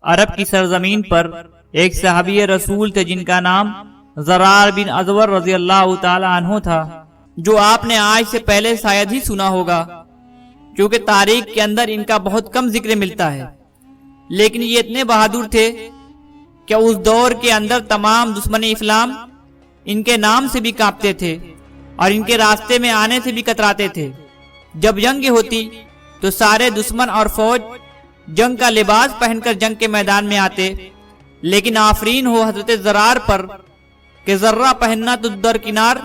عرب کی سرزمین پر ایک صحابی رسول تھے جن کا نام زرار بن ازور رضی اللہ تعالی عنہ تھا، جو آپ نے آج سے پہلے شاید ہی سنا ہوگا، کیونکہ تاریخ کے اندر ان کا بہت کم ذکر ملتا ہے۔ لیکن یہ اتنے بہادر تھے کہ اس دور کے اندر تمام دشمن اسلام ان کے نام سے بھی کانپتے تھے اور ان کے راستے میں آنے سے بھی کتراتے تھے۔ جب جنگ ہوتی تو سارے دشمن اور فوج جنگ کا لباس پہن کر جنگ کے میدان میں آتے، لیکن آفرین ہو حضرت زرار پر کہ ذرہ پہننا تو درکنار،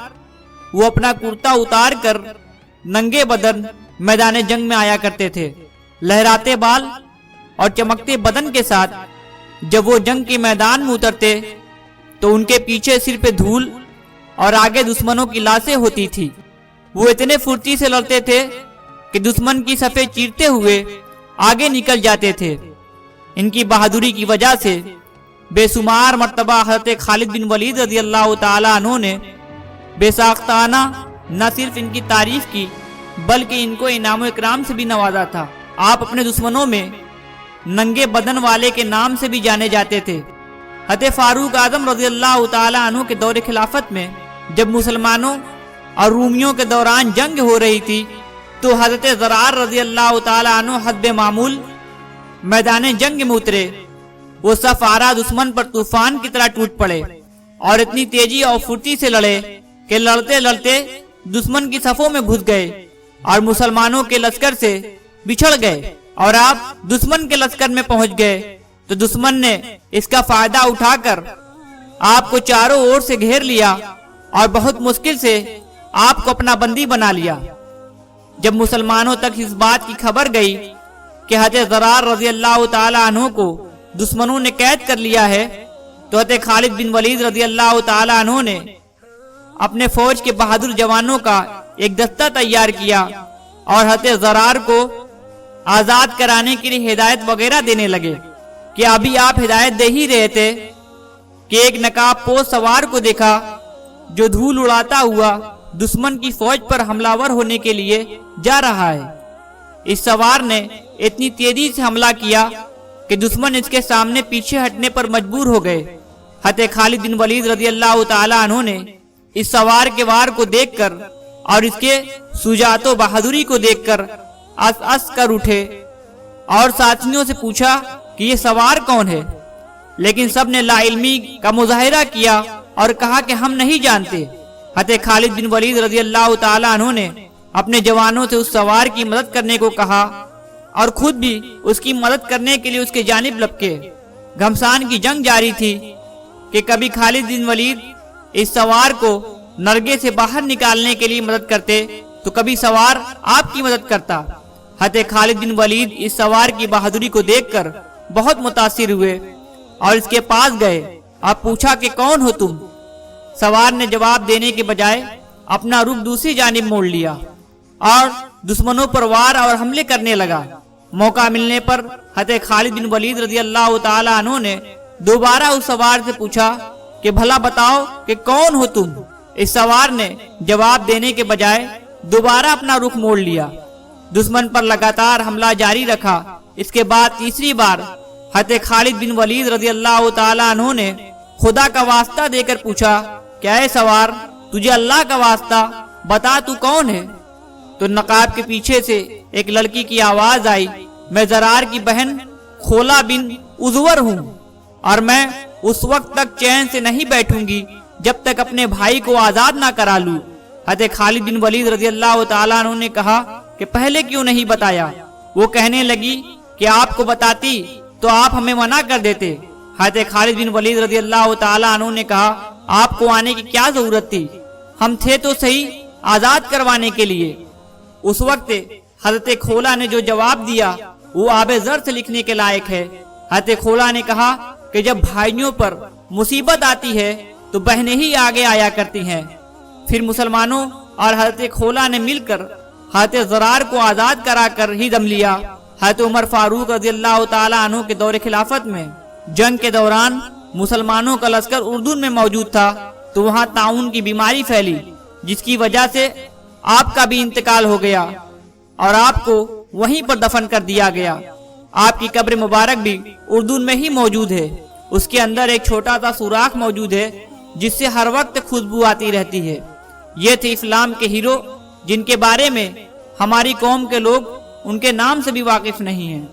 وہ اپنا کرتا اتار کر ننگے بدن میدان جنگ میں آیا کرتے تھے، لہراتے بال اور چمکتے بدن کے ساتھ۔ جب وہ جنگ کے میدان میں اترتے تو ان کے پیچھے سر پہ دھول اور آگے دشمنوں کی لاشیں ہوتی تھی۔ وہ اتنے پھرتی سے لڑتے تھے کہ دشمن کی صفیں چیرتے ہوئے آگے نکل جاتے تھے۔ ان کی بہادری کی وجہ سے بے شمار مرتبہ حضرت خالد بن ولید رضی اللہ تعالی عنہ نے بے ساختانہ نہ صرف ان کی تعریف کی بلکہ ان کو انعام و اکرام سے بھی نوازا تھا۔ آپ اپنے دشمنوں میں ننگے بدن والے کے نام سے بھی جانے جاتے تھے۔ حضرت فاروق اعظم رضی اللہ تعالی عنہ کے دور خلافت میں جب مسلمانوں اور رومیوں کے دوران جنگ ہو رہی تھی تو حضرت زرار رضی اللہ تعالی عنہ حسب معمول میدان جنگ میں اترے۔ وہ صف آرا دشمن پر طوفان کی طرح ٹوٹ پڑے اور اتنی تیزی اور پھرتی سے لڑے کہ لڑتے لڑتے دشمن کی صفوں میں گھس گئے اور مسلمانوں کے لشکر سے بچھڑ گئے، اور آپ دشمن کے لشکر میں پہنچ گئے تو دشمن نے اس کا فائدہ اٹھا کر آپ کو چاروں اور سے گھیر لیا اور بہت مشکل سے آپ کو اپنا بندی بنا لیا۔ جب مسلمانوں تک اس بات کی خبر گئی کہ حضرت زرار رضی اللہ تعالی عنہ کو دشمنوں نے قید کر لیا ہے تو حضرت خالد بن ولید رضی اللہ تعالی عنہ نے اپنے فوج کے بہادر جوانوں کا ایک دستہ تیار کیا اور حضرت زرار کو آزاد کرانے کے لیے ہدایت وغیرہ دینے لگے کہ ابھی آپ ہدایت دے ہی رہے تھے کہ ایک نقاب پوش سوار کو دیکھا جو دھول اڑاتا ہوا دشمن کی فوج پر حملہ ور ہونے کے لیے جا رہا ہے۔ اس سوار نے اتنی تیزی سے حملہ کیا کہ دشمن اس کے سامنے پیچھے ہٹنے پر مجبور ہو گئے۔ حضرت خالد بن ولید رضی اللہ تعالی عنہ نے اس سوار کے وار کو دیکھ کر اور اس کے شجاعت و بہادری کو دیکھ کر اس کر اٹھے اور ساتھیوں سے پوچھا کہ یہ سوار کون ہے، لیکن سب نے لا علمی کا مظاہرہ کیا اور کہا کہ ہم نہیں جانتے۔ حضرت خالد بن ولید رضی اللہ تعالی عنہ نے اپنے جوانوں سے اس سوار کی مدد کرنے کو کہا اور خود بھی اس کی مدد کرنے کے لیے اس کے جانب لپکے۔ گھمسان کی جنگ جاری تھی کہ کبھی خالد بن ولید اس سوار کو نرگے سے باہر نکالنے کے لیے مدد کرتے تو کبھی سوار آپ کی مدد کرتا۔ حضرت خالد بن ولید اس سوار کی بہادری کو دیکھ کر بہت متاثر ہوئے اور اس کے پاس گئے اور پوچھا کہ کون ہو تم؟ سوار نے جواب دینے کے بجائے اپنا رخ دوسری جانب موڑ لیا اور دشمنوں پر وار اور حملے کرنے لگا۔ موقع ملنے پر حضرت خالد بن ولید رضی اللہ تعالی عنہ نے دوبارہ اس سوار سے پوچھا کہ بھلا بتاؤ کہ کون ہو تم؟ اس سوار نے جواب دینے کے بجائے دوبارہ اپنا رخ موڑ لیا۔ دشمن پر لگاتار حملہ جاری رکھا۔ اس کے بعد تیسری بار حضرت خالد بن ولید رضی اللہ تعالی عنہ نے خدا کا واسطہ دے کر پوچھا کہ اے سوار، تجھے اللہ کا واسطہ بتا تو کون ہے؟ تو نقاب کے پیچھے سے ایک لڑکی کی آواز آئی، میں زرار کی بہن خولا بن ازور ہوں اور میں اس وقت تک چین سے نہیں بیٹھوں گی جب تک اپنے بھائی کو آزاد نہ کرا لوں۔ حضرت خالد بن ولید رضی اللہ تعالیٰ عنہ نے کہا کہ پہلے کیوں نہیں بتایا؟ وہ کہنے لگی کہ آپ کو بتاتی تو آپ ہمیں منع کر دیتے۔ حضرت خالد بن ولید رضی اللہ تعالیٰ عنہ نے کہا آپ کو آنے کی کیا ضرورت تھی؟ ہم تھے تو صحیح آزاد کروانے کے لیے۔ اس وقت حضرت خولا نے جو جواب دیا وہ آب زر سے لکھنے کے لائق ہے۔ حضرت خولا نے کہا کہ جب بھائیوں پر مصیبت آتی ہے تو بہنیں ہی آگے آیا کرتی ہیں۔ پھر مسلمانوں اور حضرت خولا نے مل کر حضرت زرار کو آزاد کرا کر ہی دم لیا۔ حضرت عمر فاروق رضی اللہ تعالیٰ عنہ کے دور خلافت میں جنگ کے دوران مسلمانوں کا لشکر اردن میں موجود تھا تو وہاں طاعون کی بیماری پھیلی جس کی وجہ سے آپ کا بھی انتقال ہو گیا اور آپ کو وہیں پر دفن کر دیا گیا۔ آپ کی قبر مبارک بھی اردو میں ہی موجود ہے۔ اس کے اندر ایک چھوٹا سا سوراخ موجود ہے جس سے ہر وقت خوشبو آتی رہتی ہے۔ یہ تھے اسلام کے ہیرو جن کے بارے میں ہماری قوم کے لوگ ان کے نام سے بھی واقف نہیں ہیں۔